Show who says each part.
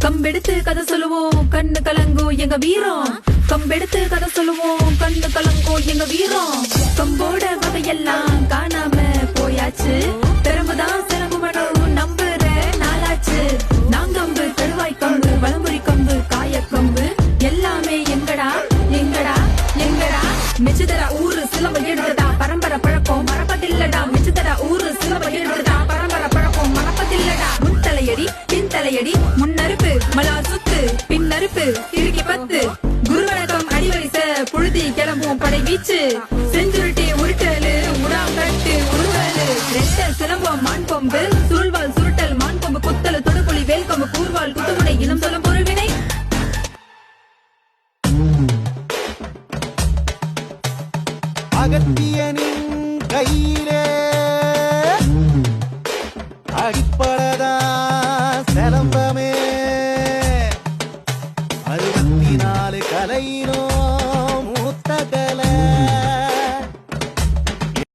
Speaker 1: கம்பெடுத்து கதை சொல்லுவோம் கண்ணு கலங்கும் எங்க வீரம். கம்பெடுத்து கதை சொல்லுவோம் கண்ணு கலங்கும் எங்க வீரம். கம்போட வகையெல்லாம் காணாம போயாச்சு. பெரும்புதான் சிறப்பு மனம் நம்புற நாளாச்சு. நாங்கம்பு கருவாய் கம்பு வளமுறை கம்பு காயக்கம்பு எல்லாமே எங்கடா எங்கடா எங்கடா. மிச்சதரா ஊரு சிலவ எடுத்ததா பரம்பரை பழக்கம் மறப்பதில்லடா. மிச்சதரா ஊரு சிலவ எடுத்ததா பரம்பரை பழக்கம் மறப்பதில்லடா. முன் தலையடி பின் தலையடி முன்னறுப்பு மலா சுத்து பின்னறுப்பு திருக்கி பத்து. குருவணக்கம் அடிவரிச புழுதி கிளம்பும் படை வீச்சு. செஞ்சுருட்டி உருட்டலு உடாங்கட்டு உருவலு. ரெட்ட சிலம்பம் மான் கொம்பு சுருள்வால் சுருட்டல் மான் கொம்பு குத்தலு தொடுபுலி வேல் கொம்பு கூர்வால் குத்துமுனை இனம் சொல்லும் பொருள்வினை.
Speaker 2: அகத்தியனின் கையிலே அடிப்படதா சிலம்பமே. 64 கலையினோ